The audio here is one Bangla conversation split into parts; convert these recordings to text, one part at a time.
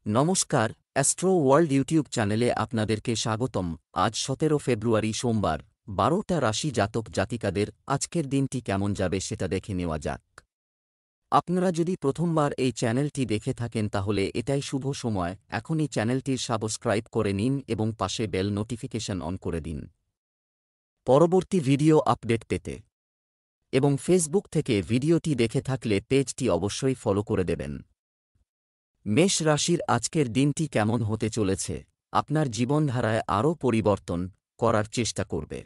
নমস্কার, অ্যাস্ট্রো ওয়ার্ল্ড ইউটিউব চ্যানেলে আপনাদেরকে স্বাগতম। আজ 17 ফেব্রুয়ারি সোমবার, 12টা রাশি জাতক জাতিকাদের আজকের দিনটি কেমন যাবে সেটা দেখে নেওয়া যাক। আপনারা যদি প্রথমবার এই চ্যানেলটি দেখে থাকেন তাহলে এটাই শুভ সময়, এখনই চ্যানেলটির সাবস্ক্রাইব করে নিন এবং পাশে বেল নোটিফিকেশন অন করে দিন পরবর্তী ভিডিও আপডেট পেতে। এবং ফেসবুক থেকে ভিডিওটি দেখে থাকলে পেজটি অবশ্যই ফলো করে দেবেন। মেষ রাশির আজকের দিনটি কেমন হতে চলেছে, আপনার জীবনধারায় আরও পরিবর্তন করার চেষ্টা করবে।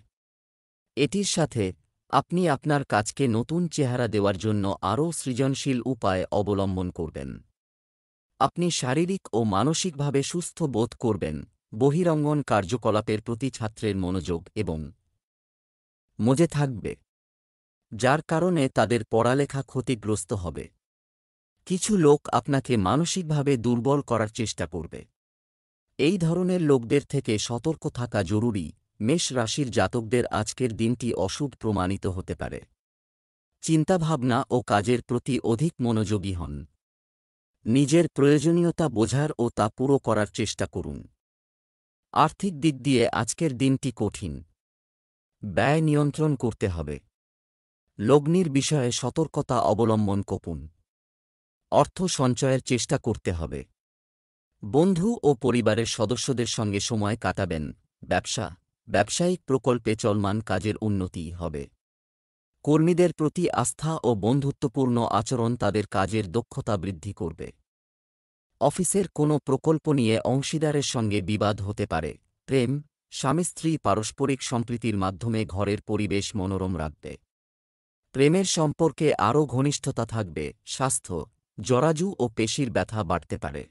এটির সাথে আপনি আপনার কাজকে নতুন চেহারা দেওয়ার জন্য আরও সৃজনশীল উপায় অবলম্বন করবেন। আপনি শারীরিক ও মানসিকভাবে সুস্থ বোধ করবেন। বহিরঙ্গন কার্যকলাপের প্রতি ছাত্রের মনোযোগ এবং মজে থাকবে, যার কারণে তাদের পড়ালেখা ক্ষতিগ্রস্ত হবে। কিছু লোক আপনাকে মানসিকভাবে দুর্বল করার চেষ্টা করবে। এই ধরনের লোকদের থেকে সতর্ক থাকা জরুরি। মেষ রাশির জাতকদের আজকের দিনটি অশুভ প্রমাণিত হতে পারে। চিন্তাভাবনা ও কাজের প্রতি অধিক মনোযোগী হন। নিজের প্রয়োজনীয়তা বোঝার ও তা পুরো করার চেষ্টা করুন। আর্থিক দিক দিয়ে আজকের দিনটি কঠিন। ব্যয় নিয়ন্ত্রণ করতে হবে। লগ্নির বিষয়ে সতর্কতা অবলম্বন করুন। অর্থ সঞ্চয়ের চেষ্টা করতে হবে। বন্ধু ও পরিবারের সদস্যদের সঙ্গে সময় কাটাবেন। ব্যবসায়িক প্রকল্পে চলমান কাজের উন্নতি হবে। কর্মীদের প্রতি আস্থা ও বন্ধুত্বপূর্ণ আচরণ তাদের কাজের দক্ষতা বৃদ্ধি করবে। অফিসের কোনো প্রকল্প নিয়ে অংশীদারের সঙ্গে বিবাদ হতে পারে। প্রেম, স্বামী স্ত্রী পারস্পরিক সম্প্রীতির মাধ্যমে ঘরের পরিবেশ মনোরম রাখবে। প্রেমের সম্পর্কে আরও ঘনিষ্ঠতা থাকবে। স্বাস্থ্য, জরাজু ও পেশির ব্যথা বাড়তে পারে।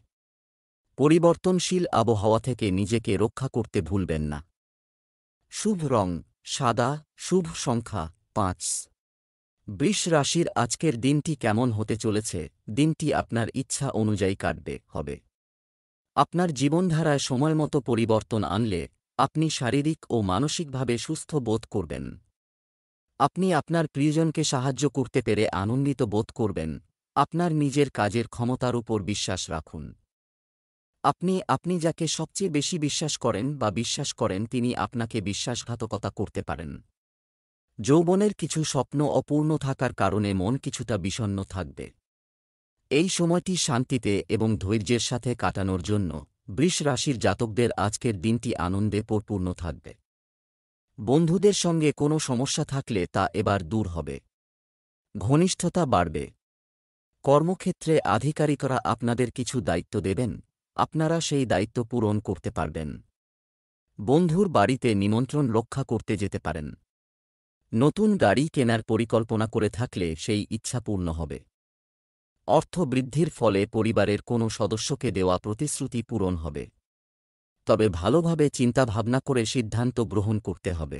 পরিবর্তনশীল আবহাওয়া থেকে নিজেকে রক্ষা করতে ভুলবেন না। শুভ রং সাদা, শুভ সংখ্যা 5। বৃষ রাশির আজকের দিনটি কেমন হতে চলেছে, দিনটি আপনার ইচ্ছা অনুযায়ী কাটবে হবে। আপনার জীবনধারায় সময়মতো পরিবর্তন আনলে আপনি শারীরিক ও মানসিকভাবে সুস্থ বোধ করবেন। আপনি আপনার প্রিয়জনকে সাহায্য করতে পেরে আনন্দিত বোধ করবেন। আপনার নিজের কাজের ক্ষমতার উপর বিশ্বাস রাখুন। আপনি যাকে সবচেয়ে বেশি বিশ্বাস করেন তিনি আপনাকে বিশ্বাসঘাতকতা করতে পারেন। যৌবনের কিছু স্বপ্ন অপূর্ণ থাকার কারণে মন কিছুটা বিষণ্ণ থাকবে। এই সময়টি শান্তিতে এবং ধৈর্যের সাথে কাটানোর জন্য বৃষ রাশির জাতকদের আজকের দিনটি আনন্দে পরিপূর্ণ থাকবে। বন্ধুদের সঙ্গে কোনো সমস্যা থাকলে তা এবার দূর হবে। ঘনিষ্ঠতা বাড়বে। কর্মক্ষেত্রে আধিকারিকরা আপনাদের কিছু দায়িত্ব দেবেন, আপনারা সেই দায়িত্ব পূরণ করতে পারবেন। বন্ধুর বাড়িতে নিমন্ত্রণ রক্ষা করতে যেতে পারেন। নতুন গাড়ি কেনার পরিকল্পনা করে থাকলে সেই ইচ্ছা পূর্ণ হবে। অর্থ বৃদ্ধির ফলে পরিবারের কোনো সদস্যকে দেওয়া প্রতিশ্রুতি পূরণ হবে। তবে ভালোভাবে চিন্তাভাবনা করে সিদ্ধান্ত গ্রহণ করতে হবে।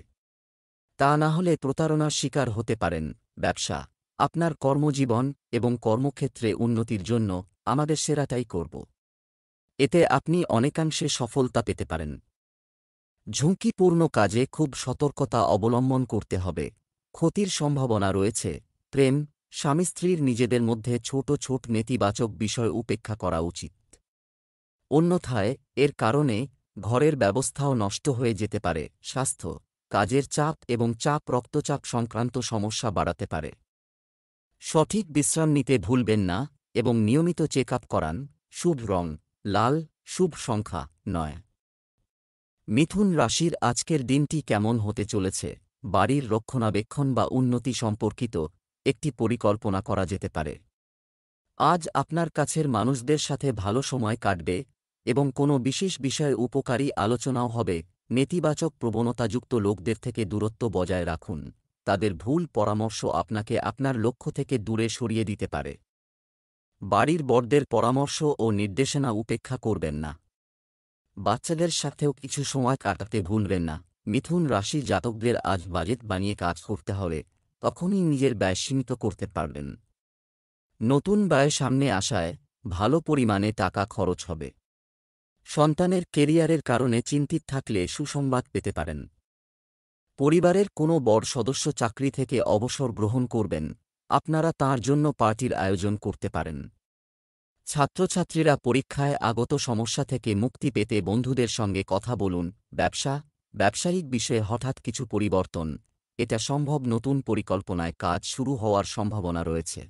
তা না হলে প্রতারণার শিকার হতে পারেন। ব্যবসা, আপনার কর্মজীবন এবং কর্মক্ষেত্রে উন্নতির জন্য আমাদের সেরাটাই করব। এতে আপনি অনেকাংশে সফলতা পেতে পারেন। ঝুঁকিপূর্ণ কাজে খুব সতর্কতা অবলম্বন করতে হবে। ক্ষতির সম্ভাবনা রয়েছে। প্রেম, স্বামী স্ত্রীর নিজেদের মধ্যে ছোট নেতিবাচক বিষয় উপেক্ষা করা উচিত। অন্যথায় এর কারণে ঘরের ব্যবস্থাও নষ্ট হয়ে যেতে পারে। স্বাস্থ্য, কাজের চাপ এবং রক্তচাপ সংক্রান্ত সমস্যা বাড়াতে পারে। সঠিক বিশ্রাম নিতে ভুলবেন না এবং নিয়মিত চেক আপ করান। শুভ রং লাল, শুভ সংখ্যা 9। মিথুন রাশির আজকের দিনটি কেমন হতে চলেছে, বাড়ির রক্ষণাবেক্ষণ বা উন্নতি সম্পর্কিত একটি পরিকল্পনা করা যেতে পারে। আজ আপনার কাছের মানুষদের সাথে ভালো সময় কাটবে এবং কোনো বিশেষ বিষয়ে উপকারী আলোচনাও হবে। নেতিবাচক প্রবণতাযুক্ত লোকদের থেকে দূরত্ব বজায় রাখুন। তাদের ভুল পরামর্শ আপনাকে আপনার লক্ষ্য থেকে দূরে সরিয়ে দিতে পারে। বাড়ির বড়দের পরামর্শ ও নির্দেশনা উপেক্ষা করবেন না। বাচ্চাদের সাথেও কিছু সময় কাটাতে ভুলবেন না। মিথুন রাশি জাতকদের আজ বাজেট বানিয়ে কাজ করতে হলে তখনই নিজের ব্যয় সীমিত করতে পারবেন। নতুন ব্যয় সামনে আসায় ভালো পরিমাণে টাকা খরচ হবে। সন্তানের কেরিয়ারের কারণে চিন্তিত থাকলে সুসংবাদ পেতে পারেন। পরিবারের কোনো বড় সদস্য চাকরি থেকে অবসর গ্রহণ করবেন, আপনারা তাঁর জন্য পার্টির আয়োজন করতে পারেন। ছাত্রছাত্রীরা পরীক্ষায় আগত সমস্যা থেকে মুক্তি পেতে বন্ধুদের সঙ্গে কথা বলুন। ব্যবসায়িক বিষয়ে হঠাৎ কিছু পরিবর্তন, এটা সম্ভব। নতুন পরিকল্পনায় কাজ শুরু হওয়ার সম্ভাবনা রয়েছে।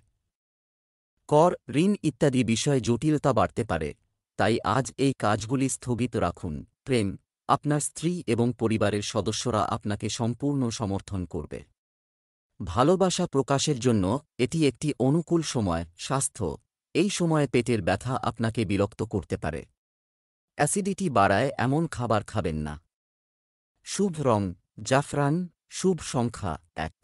কর, ঋণ ইত্যাদি বিষয়ে জটিলতা বাড়তে পারে, তাই আজ এই কাজগুলি স্থগিত রাখুন। প্রেম, আপনার স্ত্রী এবং পরিবারের সদস্যরা আপনাকে সম্পূর্ণ সমর্থন করবে। ভালোবাসা প্রকাশের জন্য এটি একটি অনুকূল সময়। স্বাস্থ্য, এই সময়ে পেটের ব্যথা আপনাকে বিরক্ত করতে পারে। অ্যাসিডিটি বাড়ায় এমন খাবার খাবেন না। শুভ রং জাফরান, শুভ সংখ্যা 1।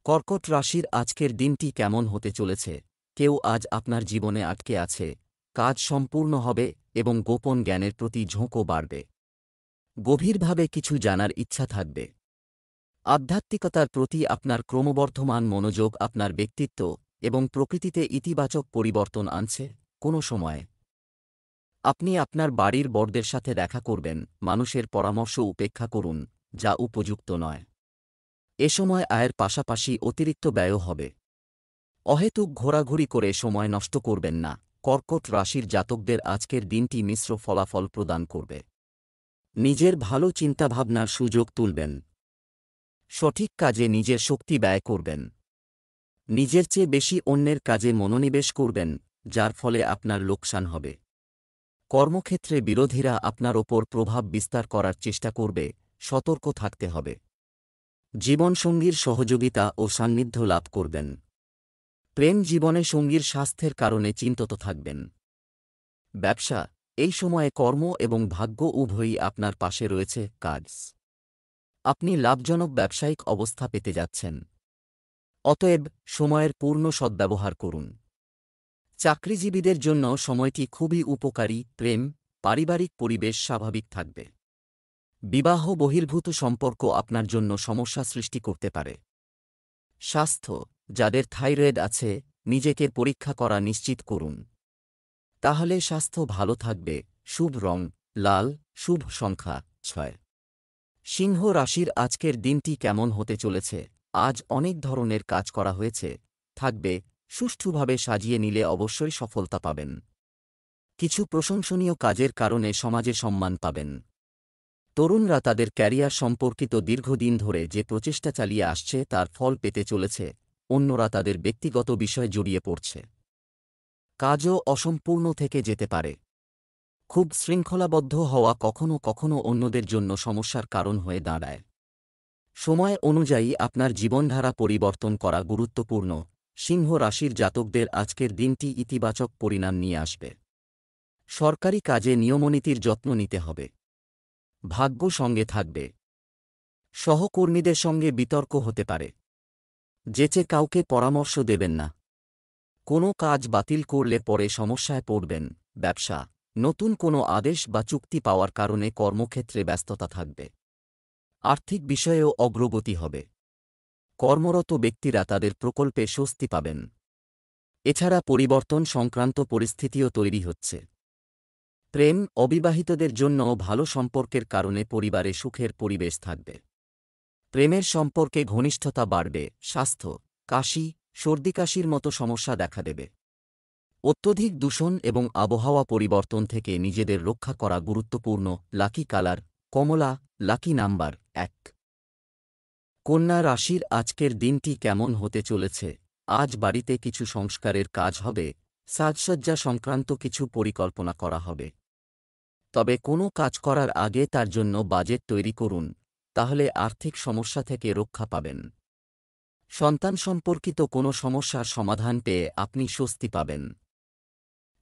কর্কট রাশির আজকের দিনটি কেমন হতে চলেছে? কেউ আজ আপনার জীবনে আটকে আছে, কাজ সম্পূর্ণ হবে এবং গোপন জ্ঞানের প্রতি ঝোঁকও বাড়বে। গভীরভাবে কিছু জানার ইচ্ছা থাকবে। আধ্যাত্মিকতার প্রতি আপনার ক্রমবর্ধমান মনোযোগ আপনার ব্যক্তিত্ব এবং প্রকৃতিতে ইতিবাচক পরিবর্তন আনছে। কোনো সময় আপনি আপনার বাড়ির বড়দের সাথে দেখা করবেন। মানুষের পরামর্শ উপেক্ষা করুন, যা উপযুক্ত নয়। এ সময় আয়ের পাশাপাশি অতিরিক্ত ব্যয়ও হবে। অহেতুক ঘোরাঘুরি করে সময় নষ্ট করবেন না। কর্কট রাশির জাতকদের আজকের দিনটি মিশ্র ফলাফল প্রদান করবে। নিজের ভালো চিন্তাভাবনার সুযোগ তুলবেন। সঠিক কাজে নিজের শক্তি ব্যয় করবেন। নিজের চেয়ে বেশি অন্যের কাজে মনোনিবেশ করবেন, যার ফলে আপনার লোকসান হবে। কর্মক্ষেত্রে বিরোধীরা আপনার ওপর প্রভাব বিস্তার করার চেষ্টা করবে, সতর্ক থাকতে হবে। জীবনসঙ্গীর সহযোগিতা ও সান্নিধ্য লাভ করবেন। প্রেম জীবনে সঙ্গীর স্বাস্থ্যের কারণে চিন্তিত থাকবেন। ব্যবসা, এই সময়ে কর্ম এবং ভাগ্য উভয়ই আপনার পাশে রয়েছে। কাজ, আপনি লাভজনক ব্যবসায়িক অবস্থা পেতে যাচ্ছেন। অতএব সময়ের পূর্ণ সদ্ব্যবহার করুন। চাকরিজীবীদের জন্য সময়টি খুবই উপকারী। প্রেম, পারিবারিক পরিবেশ স্বাভাবিক থাকবে। বিবাহ বহির্ভূত সম্পর্ক আপনার জন্য সমস্যা সৃষ্টি করতে পারে। স্বাস্থ্য, যাদের থাইরয়েড আছে, নিজেকে পরীক্ষা করা নিশ্চিত করুন। তাহলে স্বাস্থ্য ভালো থাকবে। শুভ রং লাল, শুভ সংখ্যা 6। সিংহ রাশির আজকের দিনটি কেমন হতে চলেছে? আজ অনেক ধরনের কাজ করা হয়েছে, থাকবে। সুষ্ঠুভাবে সাজিয়ে নিলে অবশ্যই সফলতা পাবেন। কিছু প্রশংসনীয় কাজের কারণে সমাজে সম্মান পাবেন। তরুণরা তাদের ক্যারিয়ার সম্পর্কিত দীর্ঘদিন ধরে যে প্রচেষ্টা চালিয়ে আসছে তার ফল পেতে চলেছে। অন্যরা তাদের ব্যক্তিগত বিষয়ে জড়িয়ে পড়ছে। কাজও অসম্পূর্ণ থেকে যেতে পারে। খুব শৃঙ্খলাবদ্ধ হওয়া কখনও কখনও অন্যদের জন্য সমস্যার কারণ হয়ে দাঁড়ায়। সময় অনুযায়ী আপনার জীবনধারা পরিবর্তন করা গুরুত্বপূর্ণ। সিংহ রাশির জাতকদের আজকের দিনটি ইতিবাচক পরিণাম নিয়ে আসবে। সরকারি কাজে নিয়মনীতির যত্ন নিতে হবে। ভাগ্য সঙ্গে থাকবে। সহকর্মীদের সঙ্গে বিতর্ক হতে পারে। যেচে কাউকে পরামর্শ দেবেন না। কোনো কাজ বাতিল করলে পরে সমস্যায় পড়বেন। ব্যবসা, নতুন কোনো আদেশ বা চুক্তি পাওয়ার কারণে কর্মক্ষেত্রে ব্যস্ততা থাকবে। আর্থিক বিষয়েও অগ্রগতি হবে। কর্মরত ব্যক্তিরা তাদের প্রকল্পে স্বস্তি পাবেন। এছাড়া পরিবর্তন সংক্রান্ত পরিস্থিতিও তৈরি হচ্ছে। প্রেম, অবিবাহিতদের জন্য ভালো সম্পর্কের কারণে পরিবারে সুখের পরিবেশ থাকবে। প্রেমের সম্পর্কে ঘনিষ্ঠতা বাড়বে। স্বাস্থ্য, কাশি, সর্দিকাশির মতো সমস্যা দেখা দেবে। অত্যধিক দূষণ এবং আবহাওয়া পরিবর্তন থেকে নিজেদের রক্ষা করা গুরুত্বপূর্ণ। লাকি কালার কমলা, লাকি নাম্বার 1। কন্যা রাশির আজকের দিনটি কেমন হতে চলেছে? আজ বাড়িতে কিছু সংস্কারের কাজ হবে। সাজসজ্জা সংক্রান্ত কিছু পরিকল্পনা করা হবে। তবে কোনো কাজ করার আগে তার জন্য বাজেট তৈরি করুন, তাহলে আর্থিক সমস্যা থেকে রক্ষা পাবেন। সন্তান সম্পর্কিত কোনো সমস্যার সমাধান পেয়ে আপনি স্বস্তি পাবেন।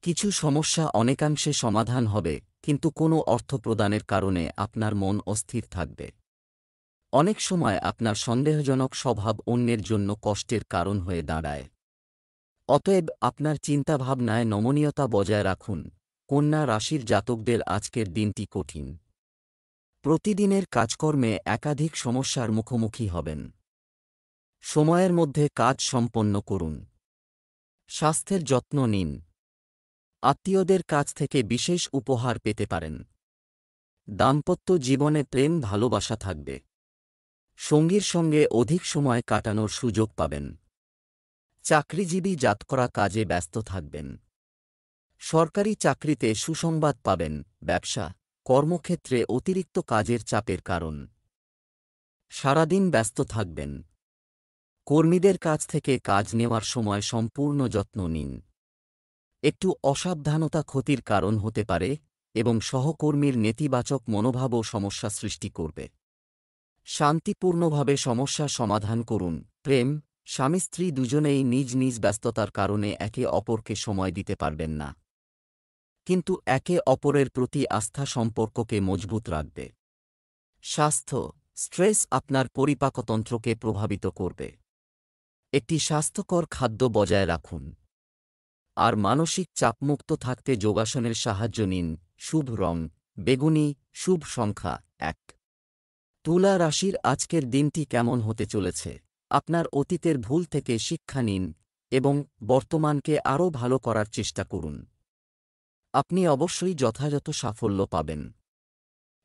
কিছু সমস্যা অনেকাংশে সমাধান হবে, কিন্তু কোনো অর্থ প্রদানের কারণে আপনার মন অস্থির থাকবে। অনেক সময় আপনার সন্দেহজনক স্বভাব অন্যের জন্য কষ্টের কারণ হয়ে দাঁড়ায়। অতএব আপনার চিন্তাভাবনায় নমনীয়তা বজায় রাখুন। কন্যা রাশির জাতকদের আজকের দিনটি কঠিন। প্রতিদিনের কাজকর্মে একাধিক সমস্যার মুখোমুখি হবেন। সময়ের মধ্যে কাজ সম্পন্ন করুন। স্বাস্থ্যের যত্ন নিন। আত্মীয়দের কাছ থেকে বিশেষ উপহার পেতে পারেন। দাম্পত্য জীবনে প্রেম ভালোবাসা থাকবে। সঙ্গীর সঙ্গে অধিক সময় কাটানোর সুযোগ পাবেন। চাকরিজীবী জাতকরা কাজে ব্যস্ত থাকবেন। সরকারি চাকরিতে সুসংবাদ পাবেন। ব্যবসা, কর্মক্ষেত্রে অতিরিক্ত কাজের চাপের কারণ। সারাদিন ব্যস্ত থাকবেন। কর্মীদের কাছ থেকে কাজ নেওয়ার সময় সম্পূর্ণ যত্ন নিন। একটু অসাবধানতা ক্ষতির কারণ হতে পারে এবং সহকর্মীর নেতিবাচক মনোভাবও সমস্যা সৃষ্টি করবে। শান্তিপূর্ণভাবে সমস্যা সমাধান করুন। প্রেম, স্বামী স্ত্রী দুজনেই নিজ নিজ ব্যস্ততার কারণে একে অপরকে সময় দিতে পারবেন না, কিন্তু একে অপরের প্রতি আস্থা সম্পর্ককে মজবুত রাখবে। স্বাস্থ্য, স্ট্রেস আপনার পরিপাকতন্ত্রকে প্রভাবিত করবে। একটি স্বাস্থ্যকর খাদ্য বজায় রাখুন। আর মানসিক চাপমুক্ত থাকতে যোগাসনের সাহায্য নিন। শুভ রং বেগুনি, শুভ সংখ্যা 1। তুলা রাশির আজকের দিনটি কেমন হতে চলেছে? আপনার অতীতের ভুল থেকে শিক্ষা নিন এবং বর্তমানকে আরও ভালো করার চেষ্টা করুন। আপনি অবশ্যই যথাযথ সাফল্য পাবেন।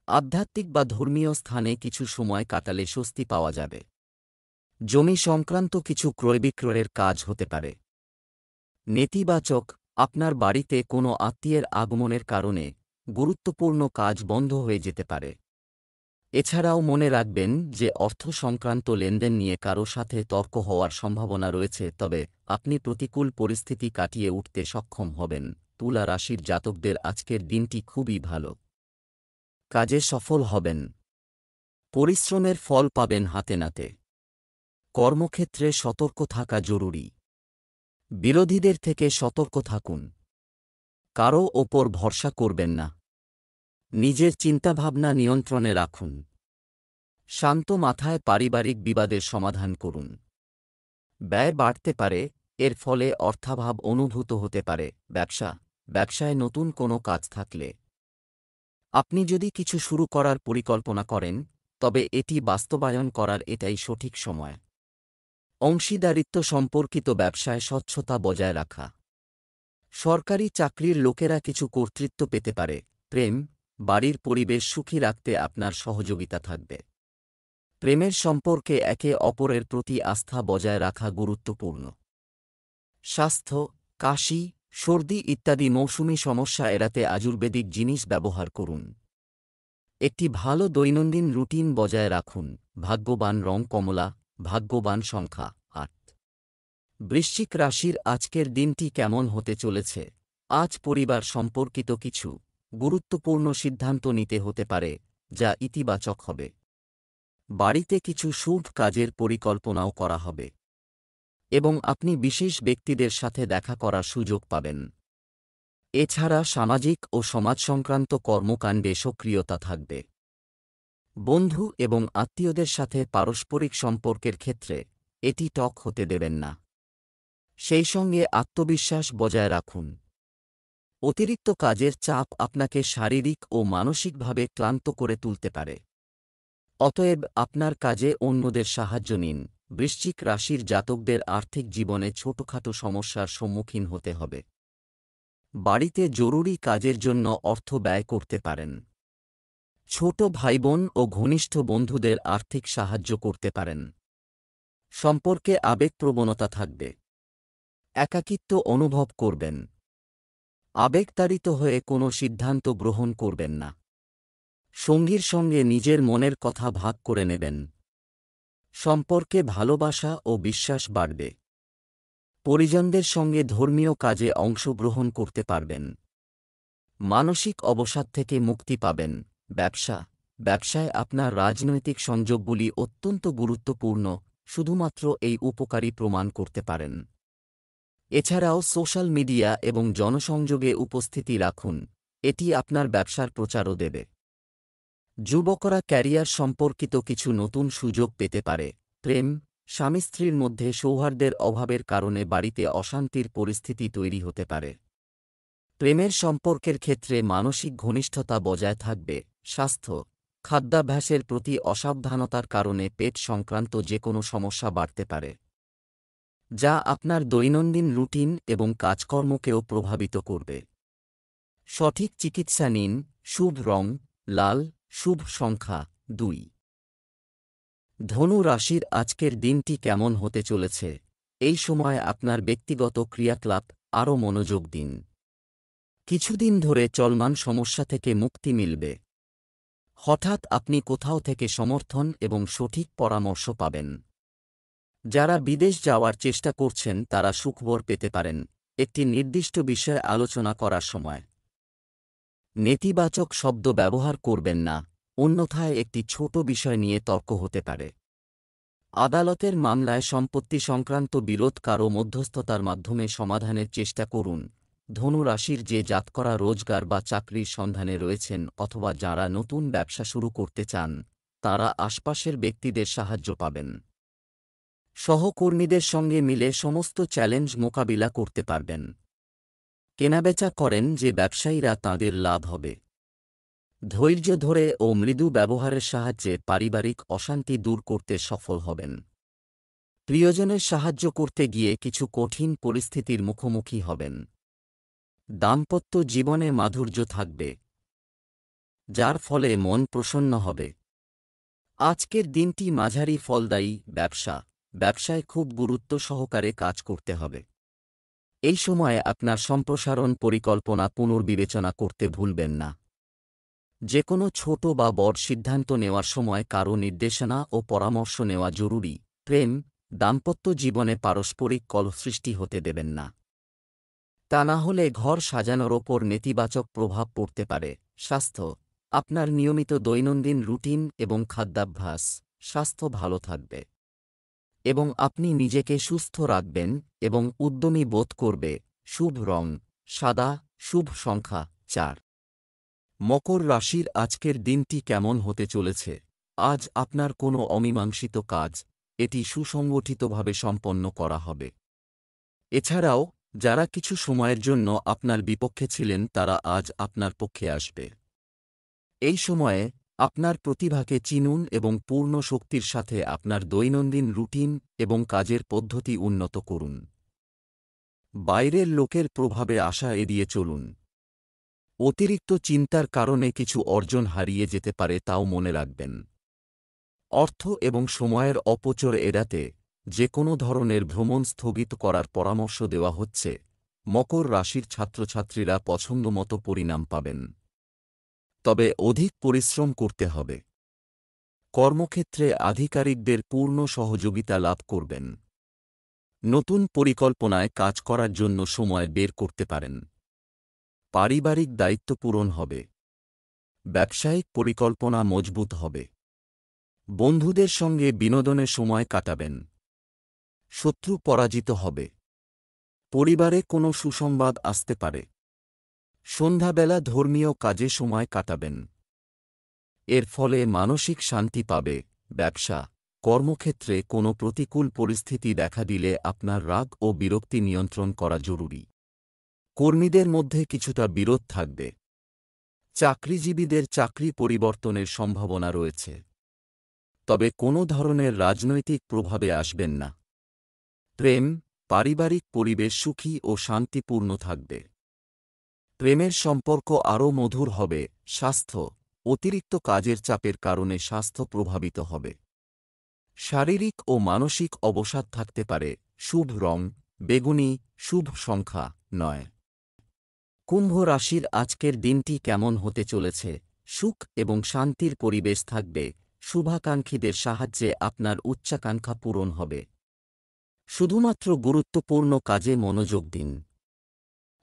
আধ্যাত্মিক বা ধর্মীয় স্থানে কিছু সময় কাটালে স্বস্তি পাওয়া যাবে। জমি সংক্রান্ত কিছু ক্রয়বিক্রয়ের কাজ হতে পারে। নেতিবাচক, আপনার বাড়িতে কোনো আত্মীয়ের আগমনের কারণে গুরুত্বপূর্ণ কাজ বন্ধ হয়ে যেতে পারে। এছাড়াও মনে রাখবেন যে অর্থ সংক্রান্ত লেনদেন নিয়ে কারো সাথে তর্ক হওয়ার সম্ভাবনা রয়েছে, তবে আপনি প্রতিকূল পরিস্থিতি কাটিয়ে উঠতে সক্ষম হবেন। তুলা রাশির জাতকদের আজকের দিনটি খুবই ভালো। কাজে সফল হবেন। পরিশ্রমের ফল পাবেন হাতে নাতে। কর্মক্ষেত্রে সতর্ক থাকা জরুরি। বিরোধীদের থেকে সতর্ক থাকুন। কারও ওপর ভরসা করবেন না। নিজের চিন্তাভাবনা নিয়ন্ত্রণে রাখুন। শান্ত মাথায় পারিবারিক বিবাদের সমাধান করুন। ব্যয় বাড়তে পারে, এর ফলে অর্থাভাব অনুভূত হতে পারে। ব্যবসায় নতুন কোনো কাজ থাকলে আপনি যদি কিছু শুরু করার পরিকল্পনা করেন, তবে এটি বাস্তবায়ন করার এটাই সঠিক সময়। অংশীদারিত্ব সম্পর্কিত ব্যবসায় স্বচ্ছতা বজায় রাখা। সরকারি চাকরির লোকেরা কিছু কর্তৃত্ব পেতে পারে। প্রেম, বাড়ির পরিবেশ সুখী রাখতে আপনার সহযোগিতা থাকবে। প্রেমের সম্পর্কে একে অপরের প্রতি আস্থা বজায় রাখা গুরুত্বপূর্ণ। স্বাস্থ্য, কাশি, সর্দি ইত্যাদি মৌসুমী সমস্যা এড়াতে আয়ুর্বেদিক জিনিস ব্যবহার করুন। একটি ভালো দৈনন্দিন রুটিন বজায় রাখুন। ভাগ্যবান রং কমলা, ভাগ্যবান সংখ্যা 8। বৃশ্চিক রাশির আজকের দিনটি কেমন হতে চলেছে? আজ পরিবার সম্পর্কিত কিছু গুরুত্বপূর্ণ সিদ্ধান্ত নিতে হতে পারে, যা ইতিবাচক হবে। বাড়িতে কিছু শুভ কাজের পরিকল্পনাও করা হবে এবং আপনি বিশেষ ব্যক্তিদের সাথে দেখা করার সুযোগ পাবেন। এছাড়া সামাজিক ও সমাজ সংক্রান্ত কর্মকাণ্ডে সক্রিয়তা থাকবে। বন্ধু এবং আত্মীয়দের সাথে পারস্পরিক সম্পর্কের ক্ষেত্রে এটি টক হতে দেবেন না। সেই সঙ্গে আত্মবিশ্বাস বজায় রাখুন। অতিরিক্ত কাজের চাপ আপনাকে শারীরিক ও মানসিকভাবে ক্লান্ত করে তুলতে পারে। অতএব আপনার কাজে অন্যদের সাহায্য নিন। বৃশ্চিক রাশির জাতকদের আর্থিক জীবনে ছোটখাটো সমস্যার সম্মুখীন হতে হবে। বাড়িতে জরুরি কাজের জন্য অর্থ ব্যয় করতে পারেন। ছোট ভাইবোন ও ঘনিষ্ঠ বন্ধুদের আর্থিক সাহায্য করতে পারেন। সম্পর্কে আবেগপ্রবণতা থাকবে। একাকিত্ব অনুভব করবেন। আবেগতাড়িত হয়ে কোনো সিদ্ধান্ত গ্রহণ করবেন না। সঙ্গীর সঙ্গে নিজের মনের কথা ভাগ করে নেবেন। সম্পর্কে ভালোবাসা ও বিশ্বাস বাড়বে। পরিজনদের সঙ্গে ধর্মীয় কাজে অংশগ্রহণ করতে পারবেন। মানসিক অবসাদ থেকে মুক্তি পাবেন। ব্যবসায় আপনার রাজনৈতিক সংযোগগুলি অত্যন্ত গুরুত্বপূর্ণ, শুধুমাত্র এই উপকারী প্রমাণ করতে পারেন। এছাড়াও সোশ্যাল মিডিয়া এবং জনসংযোগে উপস্থিতি রাখুন, এটি আপনার ব্যবসার প্রচারও দেবে। যুবকরা ক্যারিয়ার সম্পর্কিত কিছু নতুন সুযোগ পেতে পারে। প্রেম, স্বামী স্ত্রীর মধ্যে সৌহার্দ্যের অভাবের কারণে বাড়িতে অশান্তির পরিস্থিতি তৈরি হতে পারে। প্রেমের সম্পর্কের ক্ষেত্রে মানসিক ঘনিষ্ঠতা বজায় থাকবে। স্বাস্থ্য, খাদ্যাভ্যাসের প্রতি অসাবধানতার কারণে পেট সংক্রান্ত যে কোনো সমস্যা বাড়তে পারে, যা আপনার দৈনন্দিন রুটিন এবং কাজকর্মকেও প্রভাবিত করবে। সঠিক চিকিৎসা নিন। শুভ রং লাল, শুভ সংখ্যা 2। ধনু রাশির আজকের দিনটি কেমন হতে চলেছে? এই সময় আপনার ব্যক্তিগত ক্রিয়াকলাপ আরও মনোযোগ দিন। কিছুদিন ধরে চলমান সমস্যা থেকে মুক্তি মিলবে। হঠাৎ আপনি কোথাও থেকে সমর্থন এবং সঠিক পরামর্শ পাবেন। যারা বিদেশ যাওয়ার চেষ্টা করছেন তারা সুখবর পেতে পারেন একটি নির্দিষ্ট বিষয়ে আলোচনা করার সময়। নেতিবাচক শব্দ ব্যবহার করবেন না, অন্যথায় একটি ছোট বিষয় নিয়ে তর্ক হতে পারে। আদালতের মামলায় সম্পত্তি সংক্রান্ত বিরোধ কারও মধ্যস্থতার মাধ্যমে সমাধানের চেষ্টা করুন। ধনু রাশির যে জাতকরা রোজগার বা চাকরির সন্ধানে রয়েছেন অথবা যারা নতুন ব্যবসা শুরু করতে চান, তারা আশপাশের ব্যক্তিদের সাহায্য পাবেন। সহকর্মীদের সঙ্গে মিলে সমস্ত চ্যালেঞ্জ মোকাবিলা করতে পারবেন। কেনাবেচা করেন যে ব্যবসায়ীরা তাঁদের লাভ হবে। ধৈর্য ধরে ও মৃদু ব্যবহারের সাহায্যে পারিবারিক অশান্তি দূর করতে সফল হবেন। প্রিয়জনের সাহায্য করতে গিয়ে কিছু কঠিন পরিস্থিতির মুখোমুখি হবেন। দাম্পত্য জীবনে মাধুর্য থাকবে, যার ফলে মন প্রসন্ন হবে। আজকের দিনটি মাঝারি ফলদায়ী। ব্যবসায় খুব গুরুত্ব সহকারে কাজ করতে হবে। এই সময়ে আপনার সম্প্রসারণ পরিকল্পনা পুনর্বিবেচনা করতে ভুলবেন না। যে কোনো ছোট বা বড় সিদ্ধান্ত নেওয়ার সময় কারও নির্দেশনা ও পরামর্শ নেওয়া জরুরি। দাম্পত্য জীবনে পারস্পরিক কলহ সৃষ্টি হতে দেবেন না। তা না হলে ঘর সাজানোর ওপর নেতিবাচক প্রভাব পড়তে পারে। স্বাস্থ্য, আপনার নিয়মিত দৈনন্দিন রুটিন এবং খাদ্যাভ্যাস স্বাস্থ্য ভালো থাকবে এবং আপনি নিজেকে সুস্থ রাখবেন এবং উদ্যমী বোধ করবে। শুভ রং সাদা, শুভ সংখ্যা 4। মকর রাশির আজকের দিনটি কেমন হতে চলেছে? আজ আপনার কোনো অমীমাংসিত কাজ এটি সুসংগঠিতভাবে সম্পন্ন করা হবে। এছাড়াও যারা কিছু সময়ের জন্য আপনার বিপক্ষে ছিলেন তারা আজ আপনার পক্ষে আসবে। এই সময়ে আপনার প্রতিভাকে চিনুন এবং পূর্ণ শক্তির সাথে আপনার দৈনন্দিন রুটিন এবং কাজের পদ্ধতি উন্নত করুন। বাইরের লোকের প্রভাবে আশা এড়িয়ে চলুন। অতিরিক্ত চিন্তার কারণে কিছু অর্জন হারিয়ে যেতে পারে, তাও মনে রাখবেন। অর্থ এবং সময়ের অপচয় এড়াতে যে কোনো ধরনের ভ্রমণ স্থগিত করার পরামর্শ দেওয়া হচ্ছে। মকর রাশির ছাত্রছাত্রীরা পছন্দমতো পরিণাম পাবেন, তবে অধিক পরিশ্রম করতে হবে। কর্মক্ষেত্রে আধিকারিকদের পূর্ণ সহযোগিতা লাভ করবেন। নতুন পরিকল্পনায় কাজ করার জন্য সময় বের করতে পারেন। পারিবারিক দায়িত্ব পূরণ হবে। ব্যবসায়িক পরিকল্পনা মজবুত হবে। বন্ধুদের সঙ্গে বিনোদনের সময় কাটাবেন। শত্রু পরাজিত হবে। পরিবারে কোনো সুসংবাদ আসতে পারে। সন্ধ্যাবেলা ধর্মীয় কাজে সময় কাটাবেন। এর ফলে মানসিক শান্তি পাবে। ব্যবসা, কর্মক্ষেত্রে কোনো প্রতিকূল পরিস্থিতি দেখা দিলে আপনার রাগ ও বিরক্তি নিয়ন্ত্রণ করা জরুরি। কর্মীদের মধ্যে কিছুটা বিরোধ থাকবে। চাকরিজীবীদের চাকরি পরিবর্তনের সম্ভাবনা রয়েছে, তবে কোনো ধরনের রাজনৈতিক প্রভাবে আসবেন না। পারিবারিক পরিবেশ সুখী ও শান্তিপূর্ণ থাকবে। প্রেমের সম্পর্ক আরও মধুর হবে। স্বাস্থ্য, অতিরিক্ত কাজের চাপের কারণে স্বাস্থ্য প্রভাবিত হবে। শারীরিক ও মানসিক অবসাদ থাকতে পারে। শুভ রং বেগুনি, শুভ সংখ্যা 9। কুম্ভ রাশির আজকের দিনটি কেমন হতে চলেছে? সুখ এবং শান্তির পরিবেশ থাকবে। শুভাকাঙ্ক্ষীদের সাহায্যে আপনার উচ্চাকাঙ্ক্ষা পূরণ হবে। শুধুমাত্র গুরুত্বপূর্ণ কাজে মনোযোগ দিন।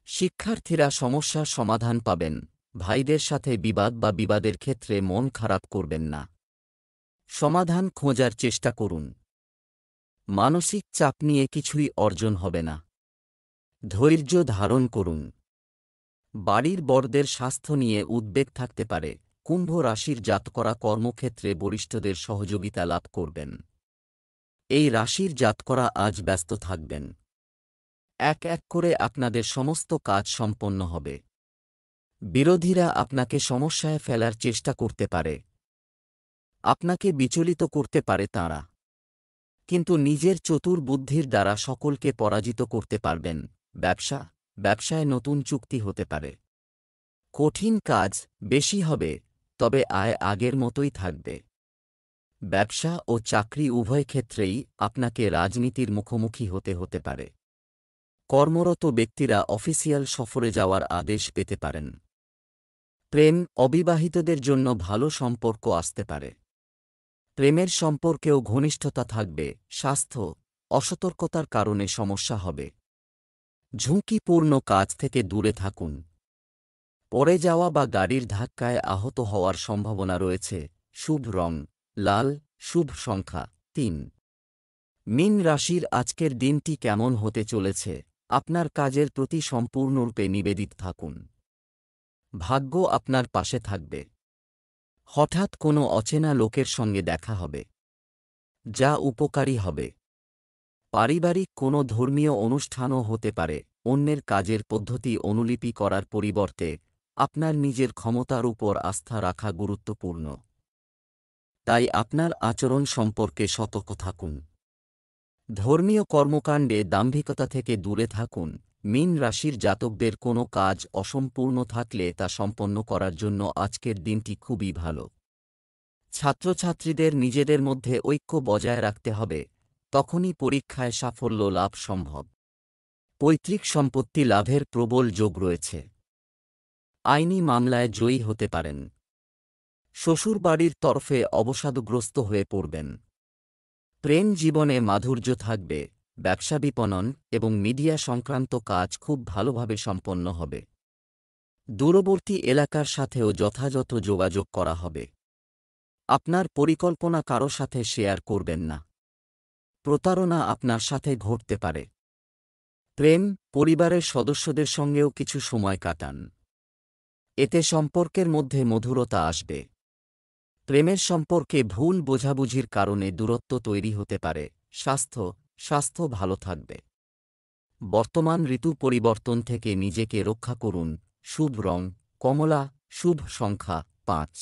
শিক্ষার্থীরা সমস্যার সমাধান পাবেন। ভাইদের সাথে বিবাদের ক্ষেত্রে মন খারাপ করবেন না। সমাধান খোঁজার চেষ্টা করুন। মানসিক চাপ নিয়ে কিছুই অর্জন হবে না। ধৈর্য ধারণ করুন। বাড়ির বড়দের স্বাস্থ্য নিয়ে উদ্বেগ থাকতে পারে। কুম্ভ রাশির জাতকরা কর্মক্ষেত্রে বরিষ্ঠদের সহযোগিতা লাভ করবেন। এই রাশির জাতকরা আজ ব্যস্ত থাকবেন। এক এক করে আপনাদের সমস্ত কাজ সম্পন্ন হবে। বিরোধীরা আপনাকে সমস্যায় ফেলার চেষ্টা করতে পারে। আপনাকে বিচলিত করতে পারে তাঁরা, কিন্তু নিজের চতুর বুদ্ধির দ্বারা সকলকে পরাজিত করতে পারবেন। ব্যবসায় নতুন চুক্তি হতে পারে। কঠিন কাজ বেশি হবে, তবে আয় আগের মতোই থাকবে। ব্যবসা ও চাকরি উভয় ক্ষেত্রেই আপনাকে রাজনীতির মুখোমুখি হতে পারে। কর্মরত ব্যক্তিরা অফিসিয়াল সফরে যাওয়ার আদেশ পেতে পারেন। প্রেম, অবিবাহিতদের জন্য ভালো সম্পর্ক আসতে পারে। প্রেমের সম্পর্কেও ঘনিষ্ঠতা থাকবে। স্বাস্থ্য, অসতর্কতার কারণে সমস্যা হবে। ঝুঁকিপূর্ণ কাজ থেকে দূরে থাকুন। পড়ে যাওয়া বা গাড়ির ধাক্কায় আহত হওয়ার সম্ভাবনা রয়েছে। শুভ রং লাল, শুভ সংখ্যা ৩। মীন রাশির আজকের দিনটি কেমন হতে চলেছে? আপনার কাজের প্রতি সম্পূর্ণরূপে নিবেদিত থাকুন। ভাগ্য আপনার পাশে থাকবে। হঠাৎ কোনো অচেনা লোকের সঙ্গে দেখা হবে, যা উপকারী হবে। পারিবারিক কোনো ধর্মীয় অনুষ্ঠানও হতে পারে। অন্যের কাজের পদ্ধতি অনুলিপি করার পরিবর্তে আপনার নিজের ক্ষমতার উপর আস্থা রাখা গুরুত্বপূর্ণ। তাই আপনার আচরণ সম্পর্কে সতর্ক থাকুন। ধর্মীয় কর্মকাণ্ডে দাম্ভিকতা থেকে দূরে থাকুন। মীন রাশির জাতকদের কোনো কাজ অসম্পূর্ণ থাকলে তা সম্পন্ন করার জন্য আজকের দিনটি খুবই ভালো। ছাত্রছাত্রীদের নিজেদের মধ্যে ঐক্য বজায় রাখতে হবে, তখনই পরীক্ষায় সাফল্য লাভ সম্ভব। পৈতৃক সম্পত্তি লাভের প্রবল যোগ রয়েছে। আইনি মামলায় জয়ী হতে পারেন। শ্বশুরবাড়ির তরফে অবসাদগ্রস্ত হয়ে পড়বেন। প্রেম জীবনে মাধুর্য থাকবে। ব্যবসা, বিপণন এবং মিডিয়া সংক্রান্ত কাজ খুব ভালোভাবে সম্পন্ন হবে। দূরবর্তী এলাকার সাথেও যথাযথ যোগাযোগ করা হবে। আপনার পরিকল্পনা কারো সাথে শেয়ার করবেন না। প্রতারণা আপনার সাথে ঘটতে পারে। প্রেম, পরিবারের সদস্যদের সঙ্গেও কিছু সময় কাটান। এতে সম্পর্কের মধ্যে মধুরতা আসবে। প্রেমের সম্পর্কে ভুল বোঝাবুঝির কারণে দূরত্ব তৈরি হতে পারে। স্বাস্থ্য ভালো থাকবে। বর্তমান ঋতু পরিবর্তন থেকে নিজেকে রক্ষা করুন। শুভ রং কমলা, শুভ সংখ্যা ৫।